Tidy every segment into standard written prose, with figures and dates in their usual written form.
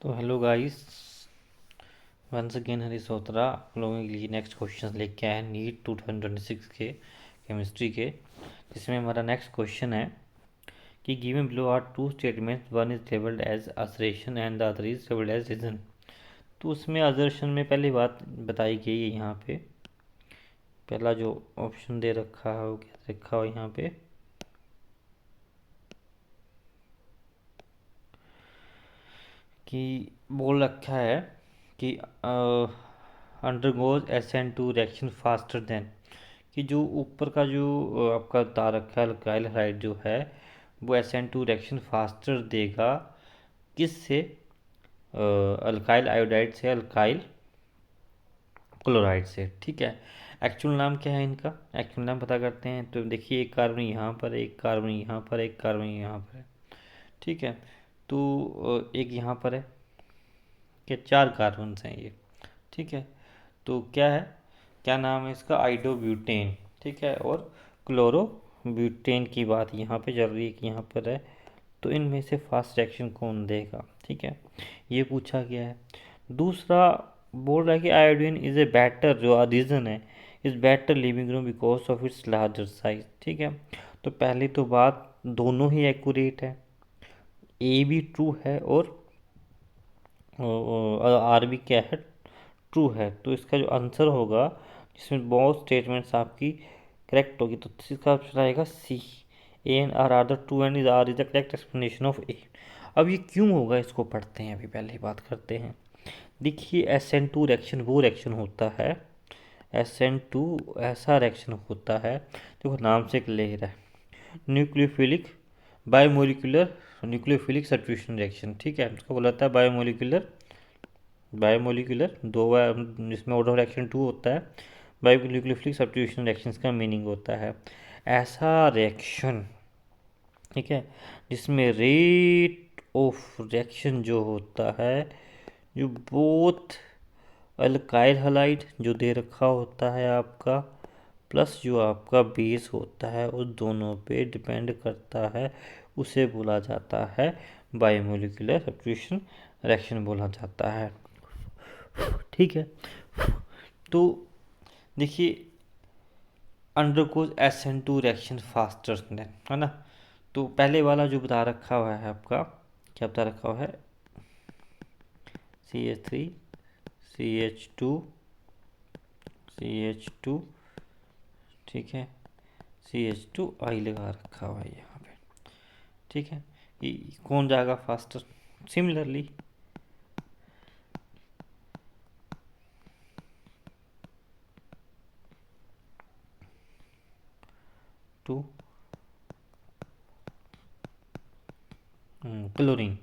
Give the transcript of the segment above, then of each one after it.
तो hello guys, once again हरी सोत्रा आप लोगों के लिए नेक्स्ट क्वेश्चन लेके आए हैं नीट 2026 के केमिस्ट्री के, जिसमें हमारा नेक्स्ट क्वेश्चन है कि given below are two statements, one is labelled as assertion and the other is labelled as reason. तो उसमें असर्शन में पहली बात बताई गई है यहाँ पे, पहला जो ऑप्शन दे रखा है वो क्या रखा हुआ यहाँ पे कि बोल रखा है कि undergoes SN2 reaction faster than, कि जो ऊपर का जो आपका बता रखा है अल्काइल हाइड जो है वो SN2 रिएक्शन फास्टर देगा किससे, अल्काइल आयोडाइड से अल्काइल क्लोराइड से। ठीक है, एक्चुअल नाम क्या है इनका, एक्चुअल नाम पता करते हैं। तो देखिए, एक कार्बन यहाँ पर, एक कार्बन यहाँ पर, एक कार्बन यहाँ पर है। ठीक है, तो एक यहाँ पर है कि 4 कार्बन हैं ये। ठीक है, तो क्या है, क्या नाम है इसका, आइडोब्यूटेन। ठीक है, और क्लोरोब्यूटेन की बात यहाँ पे चल रही है कि यहाँ पर है। तो इनमें से फास्ट रिएक्शन कौन देगा, ठीक है, ये पूछा गया है। दूसरा बोल रहा है कि आयोडीन इज ए बेटर, जो रीज़न है, is better living room because of its larger size. ठीक है, तो पहली तो बात दोनों ही एक्यूरेट है, ए भी ट्रू है और आर भी क्या है, ट्रू है। तो इसका जो आंसर होगा, जिसमें बहुत स्टेटमेंट्स आपकी करेक्ट होगी, तो इसका ऑप्शन आएगा C, A and R the true and is R is the correct explanation of A. अब ये क्यों होगा इसको पढ़ते हैं, अभी पहले ही बात करते हैं। देखिए, SN2 रिएक्शन वो रिएक्शन होता है, SN2 ऐसा रिएक्शन होता है, देखो नाम से क्लियर है, nucleophilic biomolecular nucleophilic substitution reaction. ठीक है, इसको बोला जाता है बायोमोलिकुलर दो जिसमें ऑर्डर ऑफ रिएक्शन 2 होता है। बायोन्यूक्लियोफिलिक सब्स्टिट्यूशन रिएक्शंस का मीनिंग होता है ऐसा रिएक्शन, ठीक है, जिसमें रेट ऑफ रिएक्शन जो होता है, जो बोथ अल्काइल हलाइड जो दे रखा होता है आपका, प्लस जो आपका बेस होता है, उस दोनों पे डिपेंड करता है, उसे बोला जाता है बायोमोलिकुलर सब्स्टिट्यूशन रिएक्शन बोला जाता है। ठीक है, तो देखिए, undergoes SN2 reaction faster than, है ना। तो पहले वाला जो बता रखा हुआ है आपका, क्या बता रखा हुआ है, CH3 CH2 CH2, ठीक है, CH2I लगा रखा हुआ है यहाँ पे। ठीक है, ये कौन जाएगा faster, similarly to chlorine,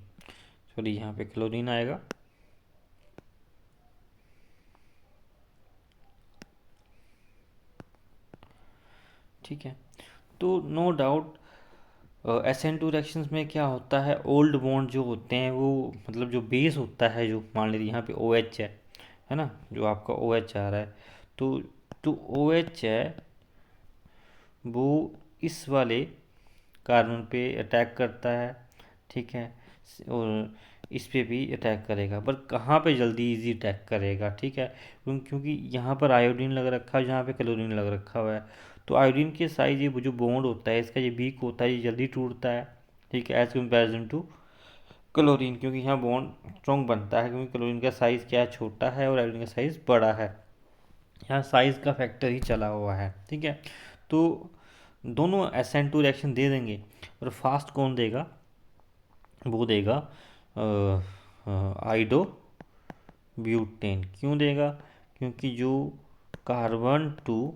sorry यहाँ पे क्लोरीन आएगा। ठीक है, तो नो डाउट SN2 रिएक्शंस में क्या होता है, ओल्ड बॉन्ड जो होते हैं वो, मतलब जो बेस होता है, जो मान लीजिए यहाँ पे OH है ना, जो आपका OH आ रहा है, तो जो OH है वो इस वाले कार्बन पे अटैक करता है। ठीक है, और इस पे भी अटैक करेगा, पर कहाँ पे जल्दी इजी अटैक करेगा, ठीक है, क्योंकि यहाँ पर आयोडीन लग रखा है, यहाँ पे क्लोरीन लग रखा हुआ है। तो आयोडीन के साइज, ये जो बॉन्ड होता है इसका, ये वीक होता है, ये जल्दी टूटता है। ठीक है, एज कम्पेरिजन टू क्लोरीन, क्योंकि यहाँ बॉन्ड स्ट्रॉन्ग बनता है, क्योंकि क्लोरीन का साइज़ क्या है, छोटा है, और आयोडीन का साइज़ बड़ा है। यहाँ साइज़ का फैक्टर ही चला हुआ है। ठीक है, तो दोनों SN2 रिएक्शन दे देंगे, और फास्ट कौन देगा, वो देगा आइडो ब्यूटेन। क्यों देगा, क्योंकि जो कार्बन टू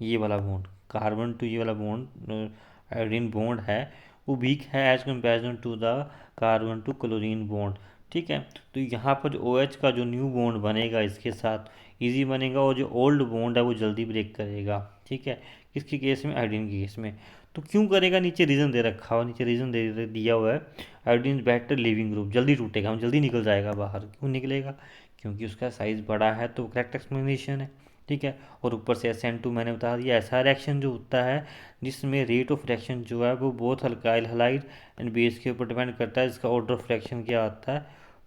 ये वाला बॉन्ड, कार्बन टू ये वाला बॉन्ड आयोडीन बॉन्ड है, वो वीक है as comparison to the carbon to chlorine bond. ठीक है, तो यहाँ पर OH का जो न्यू बॉन्ड बनेगा इसके साथ इजी बनेगा, और जो ओल्ड बॉन्ड है वो जल्दी ब्रेक करेगा। ठीक है, किसके केस में, आयोडीन के केस में। तो क्यों करेगा, नीचे रीज़न दे रखा हुआ, नीचे रीज़न दे दिया हुआ है, आयोडीन बेटर लिविंग ग्रुप, जल्दी टूटेगा, जल्दी निकल जाएगा बाहर। क्यों निकलेगा, क्योंकि उसका साइज़ बड़ा है, तो करेक्ट एक्सप्लेनेशन है। ठीक है। और ऊपर से SN2 मैंने बता दिया, ऐसा रिएक्शन जो होता है जिसमें रेट ऑफ रिएक्शन जो है वो both alkyl halide and base के ऊपर डिपेंड करता है, जिसका ऑर्डर ऑफ रिएक्शन क्या आता है,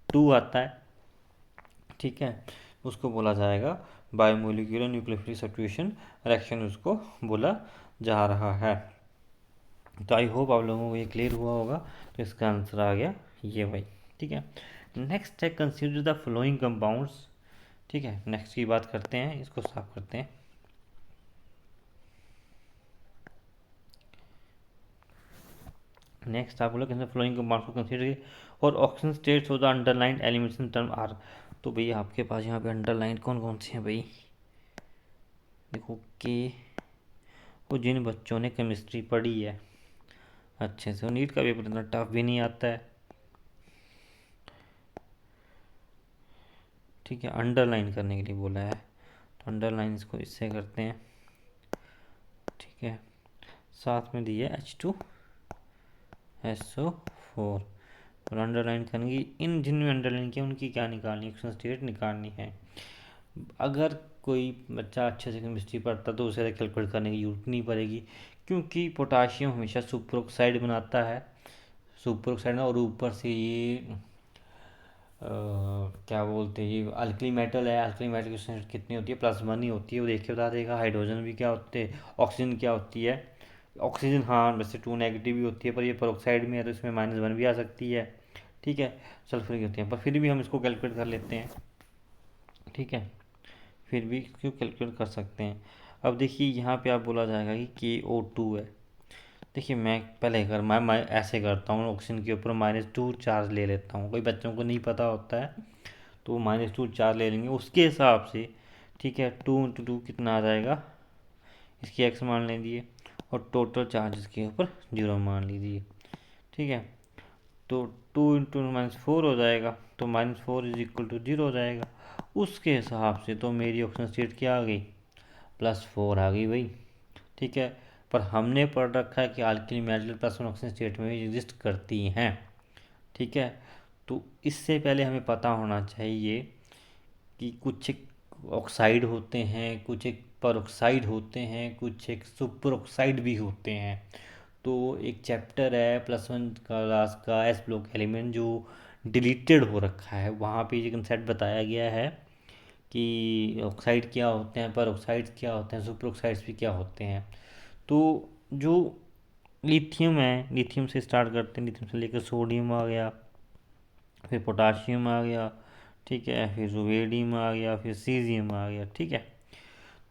2 आता है। ठीक है, उसको बोला जाएगा बायोमोलिकुलर न्यूक्लियोफिलिक सब्स्टिट्यूशन रिएक्शन, उसको बोला जा रहा है। तो आई होप आप लोगों को ये क्लियर हुआ होगा। तो इसका आंसर आ गया ये भाई। ठीक है, नेक्स्ट है कंसीडर द फ्लोइंग कंपाउंड्स। ठीक है, नेक्स्ट की बात करते हैं, इसको साफ करते हैं। नेक्स्ट आप बोला कि फ्लोइंग कंपाउंड्स को कंसीडर और oxygen states of the underline elements term are. तो भाई आपके पास यहाँ पे अंडरलाइन कौन कौन से हैं भाई, देखो कि वो जिन बच्चों ने केमिस्ट्री पढ़ी है अच्छे से, नीट का पेपर इतना टफ भी नहीं आता है। ठीक है, अंडरलाइन करने के लिए बोला है, तो अंडरलाइन इसको इससे करते हैं। ठीक है, साथ में दिया H2SO4 और अंडरलाइन करेंगे इन जिनमें अंडरलाइन किया उनकी क्या निकालनी है, ऑक्सीजन स्टेट निकालनी है। अगर कोई बच्चा अच्छे से केमिस्ट्री पढ़ता तो उसे कैलकुलेट करने की जरूरत नहीं पड़ेगी, क्योंकि पोटाशियम हमेशा सुपर ऑक्साइड बनाता है, सुपर ऑक्साइड, और ऊपर से ये क्या बोलते हैं, ये अल्कली मेटल है। अल्कली मेटल की स्ट्रेंथ कितनी होती है, +1 ही होती है, वो देख के बता देगा। हाइड्रोजन भी क्या होते हैं, ऑक्सीजन क्या होती है, ऑक्सीजन हाँ वैसे 2 नेगेटिव भी होती है, पर ये पेरोक्साइड में है तो इसमें -1 भी आ सकती है। ठीक है, सल्फर की होती है, पर फिर भी हम इसको कैलकुलेट कर लेते हैं। ठीक है, फिर भी क्यों कैलकुलेट कर सकते हैं। अब देखिए यहाँ पे आप बोला जाएगा कि KO2 है। देखिए मैं पहले मैं ऐसे करता हूँ, ऑक्सीजन के ऊपर -2 चार्ज ले लेता हूँ, कोई बच्चों को नहीं पता होता है तो वो -2 चार्ज ले लेंगे उसके हिसाब से। ठीक है, 2 × 2 कितना आ जाएगा, इसकी x मान लीजिए, और टोटल चार्ज इसके ऊपर 0 मान लीजिए। ठीक है, तो 2 × -4 हो जाएगा, तो -4 = 0 हो जाएगा। उसके हिसाब से तो मेरी ऑक्सीजन स्टेट क्या आ गई, +4 आ गई भाई। ठीक है, पर हमने पढ़ रखा है कि अल्कली मेटल +1 ऑक्सीजन स्टेट में एग्जिस्ट करती हैं। ठीक है, तो इससे पहले हमें पता होना चाहिए कि कुछ एक ऑक्साइड होते हैं, कुछ एक परऑक्साइड होते हैं, कुछ एक सुपर ऑक्साइड भी होते हैं। तो एक चैप्टर है +1 क्लास का एस ब्लॉक एलिमेंट जो डिलीटेड हो रखा है, वहाँ पे ये कंसेप्ट बताया गया है कि ऑक्साइड क्या होते हैं, परऑक्साइड्स क्या होते हैं, सुपर ऑक्साइड्स भी क्या होते हैं। तो जो लिथियम है, लिथियम से स्टार्ट करते हैं, लिथियम से लेकर सोडियम आ गया, फिर पोटाशियम आ गया। ठीक है, फिर रुबेडियम आ गया, फिर सीजियम आ गया। ठीक है,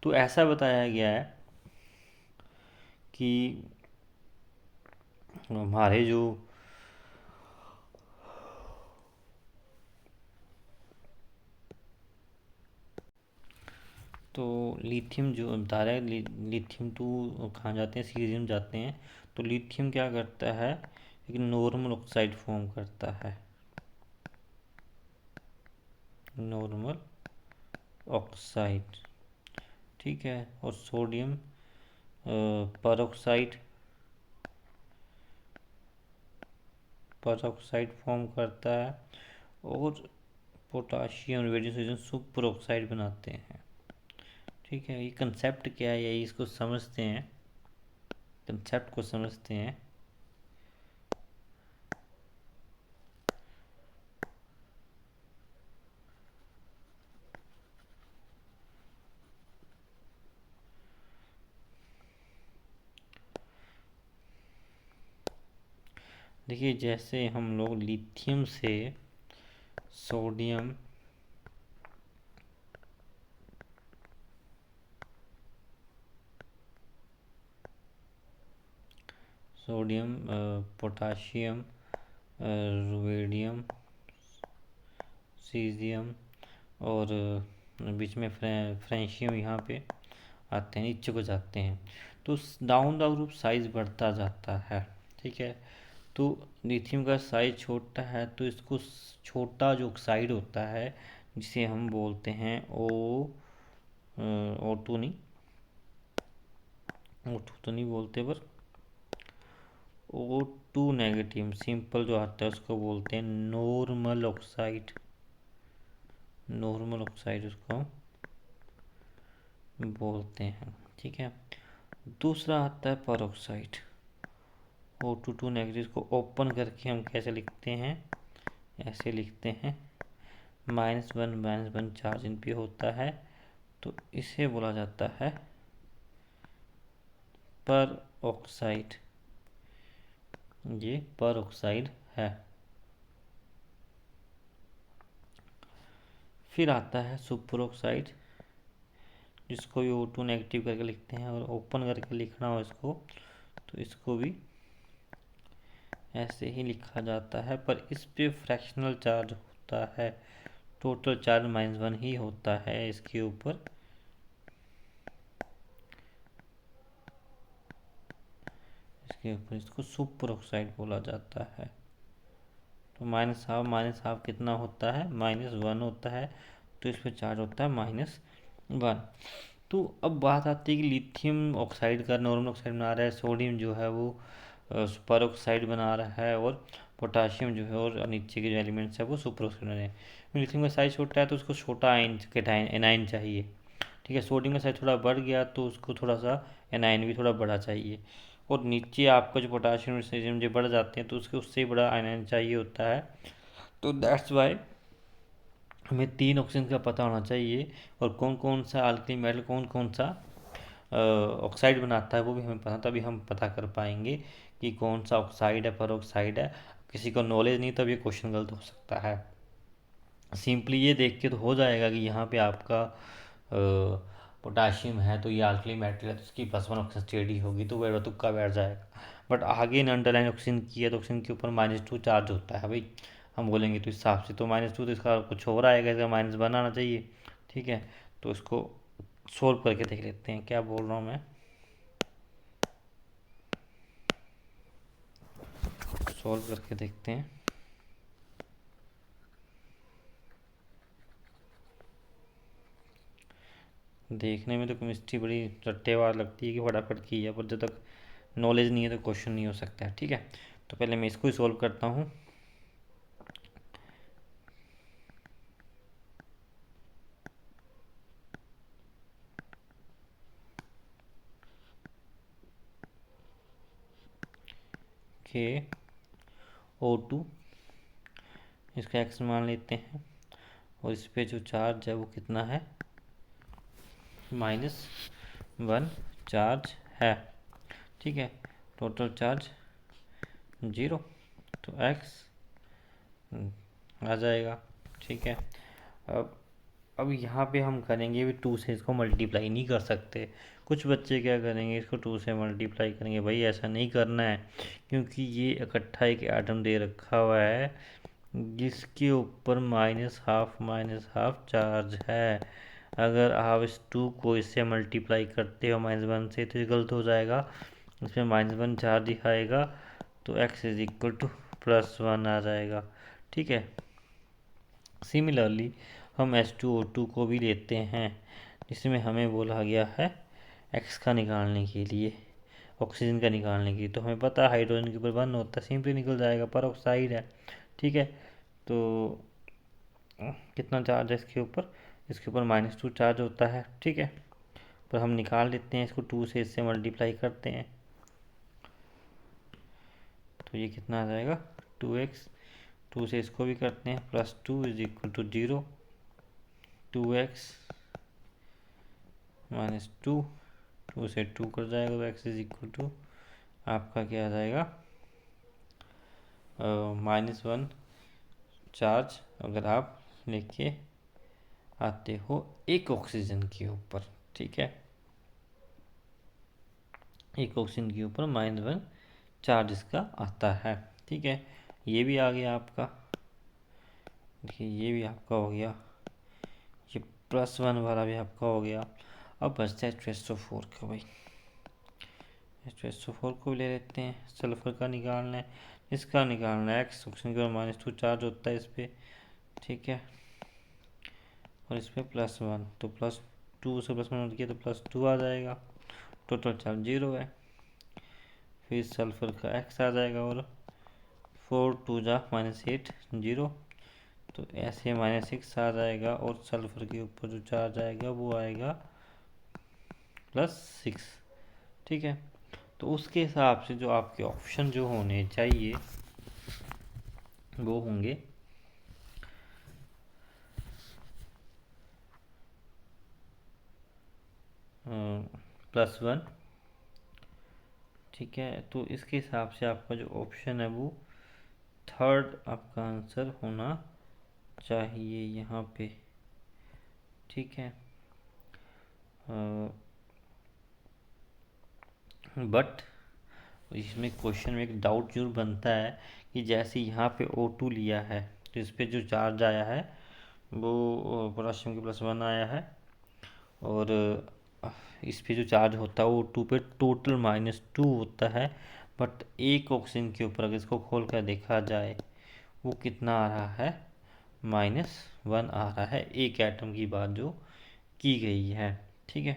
तो ऐसा बताया गया है कि हमारे जो तो लिथियम जो बता रहा है, लिथियम टू कहाँ जाते हैं, सीजियम जाते हैं। तो लिथियम क्या करता है, एक नॉर्मल ऑक्साइड फॉर्म करता है, नॉर्मल ऑक्साइड। ठीक है, और सोडियम परऑक्साइड, परऑक्साइड फॉर्म करता है, और पोटाशियम रेडियम सुपर ऑक्साइड बनाते हैं। ठीक है, ये कंसेप्ट क्या है, यही इसको समझते हैं, कंसेप्ट को समझते हैं। देखिए जैसे हम लोग लिथियम से sodium sodium potassium rubidium caesium और बीच में फ्रेंशियम यहाँ पे आते हैं, नीचे को जाते हैं, तो डाउन द ग्रुप साइज बढ़ता जाता है। ठीक है, तो लिथियम का साइज छोटा है, तो इसको छोटा जो ऑक्साइड होता है जिसे हम बोलते हैं O2 नहीं, O2 तो नहीं बोलते, पर O2 नेगेटिव सिंपल जो आता है उसको बोलते हैं नॉर्मल ऑक्साइड, नॉर्मल ऑक्साइड उसको बोलते हैं। ठीक है, दूसरा आता है परोक्साइड। O2 नेगेटिव को ओपन करके हम कैसे लिखते हैं, ऐसे लिखते हैं, -1 चार्ज इन पे होता है, तो इसे बोला जाता है पर ऑक्साइड। ये पर ऑक्साइड है। फिर आता है सुपर ऑक्साइड, जिसको भी O2 नेगेटिव करके लिखते हैं, और ओपन करके लिखना हो इसको तो इसको भी ऐसे ही लिखा जाता है, पर इस पे फ्रैक्शनल चार्ज होता है, टोटल चार्ज -1 ही होता है इसके ऊपर। इसको सुपर ऑक्साइड बोला जाता है। तो माइनस हाफ कितना होता है, -1 होता है, तो इस पर चार्ज होता है -1। तो अब बात आती है कि लिथियम ऑक्साइड का नॉर्मल ऑक्साइड बना रहा है, सोडियम जो है वो सुपर ऑक्साइड बना रहा है, और पोटाशियम जो है और नीचे के जो एलिमेंट्स है वो सुपर ऑक्साइड बना रहे हैं। लिथियम का साइज छोटा है तो उसको छोटा आयन एनाइन चाहिए। ठीक है, सोडियम का साइज थोड़ा बढ़ गया तो उसको थोड़ा सा एनाइन भी थोड़ा बड़ा चाहिए, और नीचे आपका जो पोटाशियम सोडियम जो बढ़ जाते हैं तो उसके उससे बड़ा आयन चाहिए होता है। तो दैट्स वाई हमें 3 ऑक्सीजन का पता होना चाहिए, और कौन कौन सा अल्कली मेटल कौन कौन सा ऑक्साइड बनाता है वो भी हमें पता, तभी हम पता कर पाएंगे कि कौन सा ऑक्साइड है, पर ऑक्साइड है। किसी को नॉलेज नहीं तब ये क्वेश्चन गलत हो सकता है। सिंपली ये देख के तो हो जाएगा कि यहाँ पे आपका पोटाशियम है तो ये अल्कली मेटल है, तो इसकी +1 ऑक्सीजन स्टेट ही होगी, तो वह तुक्का बैठ जाएगा। बट आगे इन अंडरलाइन ऑक्सीजन की है तो ऑक्सीजन के ऊपर -2 चार्ज होता है भाई, हम बोलेंगे तो इस हिसाब से तो -2, तो इसका कुछ और आएगा, इसका -1 आना चाहिए। ठीक है, तो इसको सोल्व करके देख लेते हैं, क्या बोल रहा हूँ मैं, सोल्व करके देखते हैं। देखने में तो केमिस्ट्री बड़ी रट्टेवार लगती है कि फटाफट की है, पर जब तक नॉलेज नहीं है तो क्वेश्चन नहीं हो सकता है। ठीक है, तो पहले मैं इसको ही सोल्व करता हूँ। के O2 इसका एक्स मान लेते हैं, और इस पे जो चार्ज है वो कितना है, -1 चार्ज है। ठीक है, टोटल चार्ज 0, तो एक्स आ जाएगा। ठीक है, अब अब यहाँ पे हम करेंगे भी 2 से इसको मल्टीप्लाई नहीं कर सकते। कुछ बच्चे क्या करेंगे, इसको 2 से मल्टीप्लाई करेंगे, भाई ऐसा नहीं करना है, क्योंकि ये इकट्ठा एक एटम दे रखा हुआ है जिसके ऊपर -हाफ चार्ज है। अगर आप इस 2 को इससे मल्टीप्लाई करते हो -1 से तो ये गलत हो जाएगा, इसमें -1 चार्ज दिखाएगा, तो x इज इक्वल टू +1 आ जाएगा। ठीक है, सिमिलरली हम H2O2 को भी लेते हैं, जिसमें हमें बोला गया है x का निकालने के लिए, ऑक्सीजन का निकालने के लिए, तो हमें पता है हाइड्रोजन के ऊपर 1 होता है, सिंपली निकल जाएगा, पर ऑक्साइड है। ठीक है, तो कितना चार्ज है इसके ऊपर, इसके ऊपर -2 चार्ज होता है। ठीक है, पर हम निकाल लेते हैं इसको, 2 से इससे मल्टीप्लाई करते हैं, तो ये कितना आ जाएगा, 2x, 2 से इसको भी करते हैं, +2 इज इक्वल टू 0, 2x -2, 2 से 2 कर जाएगा, तो x इज इक्वल टू आपका क्या आ जाएगा, -1 चार्ज अगर आप लेके आते हो एक ऑक्सीजन के ऊपर। ठीक है, एक ऑक्सीजन के ऊपर -1 चार्ज इसका आता है। ठीक है, ये भी आ गया आपका, देखिए ये भी आपका हो गया, ये +1 वाला भी आपका हो गया। अब बचता है H2SO4 का, भाई H2SO4 को भी ले लेते हैं, सल्फर का निकालना है, इसका निकालना है, एक्स ऑक्सीजन के ऊपर -2 चार्ज होता है इस पर। ठीक है, और इस पर +1, तो +2 से +1 किया तो +2 आ जाएगा, टोटल चार्ज 0 है। फिर सल्फर का एक्स आ जाएगा, और 4 2 जा -8 0, तो ऐसे -6 आ जाएगा, और सल्फर के ऊपर जो चार्ज आएगा वो आएगा +6। ठीक है, तो उसके हिसाब से जो आपके ऑप्शन जो होने चाहिए वो होंगे +1। ठीक है, तो इसके हिसाब से आपका जो ऑप्शन है वो थर्ड आपका आंसर होना चाहिए यहाँ पे। ठीक है, बट इसमें क्वेश्चन में एक डाउट जरूर बनता है कि जैसे यहाँ पे O2 लिया है तो इस पे जो चार्ज आया है वो पोटेशियम के +1 आया है, और इस पे जो चार्ज होता है O2 पे टोटल -2 होता है। बट एक ऑक्सीजन के ऊपर अगर इसको खोल कर देखा जाए वो कितना आ रहा है, -1 आ रहा है, एक एटम की बात जो की गई है। ठीक है,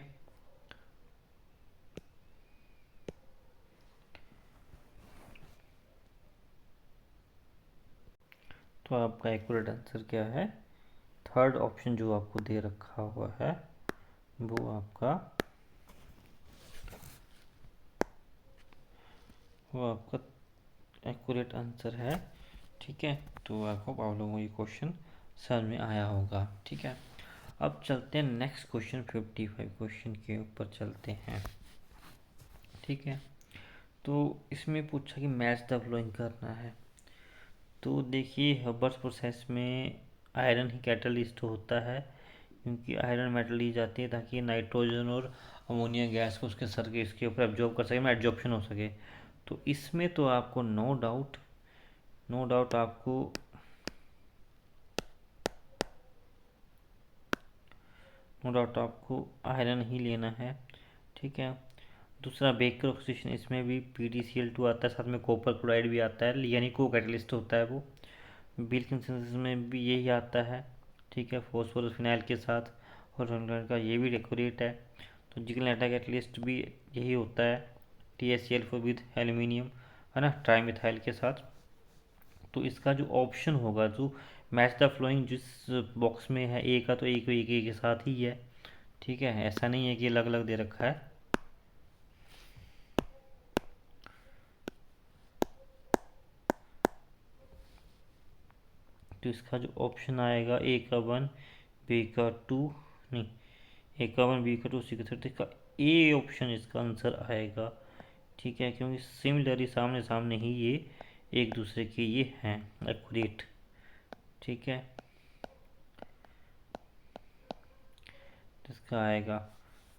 तो आपका एक्यूरेट आंसर क्या है, थर्ड ऑप्शन जो आपको दे रखा हुआ है वो आपका एक्यूरेट आंसर है। ठीक है, तो आई होप आप लोगों को ये क्वेश्चन समझ में आया होगा। ठीक है, अब चलते हैं नेक्स्ट क्वेश्चन 55 क्वेश्चन के ऊपर चलते हैं। ठीक है, तो इसमें पूछा कि मैच द फॉलोइंग करना है। तो देखिए हबर्स प्रोसेस में आयरन ही कैटलिस्ट होता है, क्योंकि आयरन मेटल ली जाती है ताकि नाइट्रोजन और अमोनिया गैस को उसके सरफेस के ऊपर एब्जॉर्ब कर सके, एब्जॉर्प्शन हो सके। तो इसमें तो आपको नो डाउट आपको आयरन ही लेना है। ठीक है, दूसरा बेकर ऑक्सीजन, इसमें भी PdCl2 आता है, साथ में कॉपर क्लोराइड भी आता है, यानी को कैटलिस्ट होता है वो। बिल्किन सिंथेसिस में भी यही आता है। ठीक है, फॉस्फोरस फिनाइल के साथ, और रंग का ये भी डेकोरेट है। तो जिगनेटा कैटलिस्ट भी यही होता है, TaCl4 विद एल्यूमिनियम, है ना, ट्राईमिथाइल के साथ। तो इसका जो ऑप्शन होगा जो मैच द फ्लोइंग जिस बॉक्स में है ए का, तो ए को ए के साथ ही है। ठीक है, ऐसा नहीं है कि अलग अलग दे रखा है। तो इसका जो ऑप्शन आएगा ए का 1, बी का 2, नहीं, ए का 1, बी का 2, सी का 3, इसका ए ऑप्शन इसका आंसर आएगा। ठीक है, क्योंकि सिमिलरली सामने सामने ही ये एक दूसरे के ये हैं एक्यूरेट। ठीक है, तो इसका आएगा।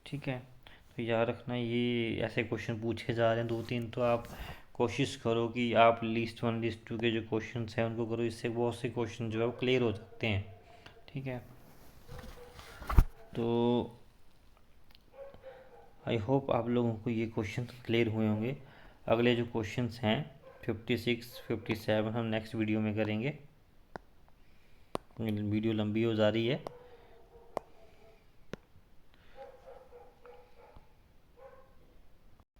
ठीक है, तो याद रखना ये ऐसे क्वेश्चन पूछे जा रहे हैं 2-3, तो आप कोशिश करो कि आप लिस्ट 1 लिस्ट 2 के जो क्वेश्चन हैं उनको करो, इससे बहुत से क्वेश्चन जो है वो क्लियर हो सकते हैं। ठीक है, तो आई होप आप लोगों को ये क्वेश्चन क्लियर हुए होंगे। अगले जो क्वेश्चंस हैं 56 57 हम नेक्स्ट वीडियो में करेंगे। वीडियो लंबी हो जा रही है।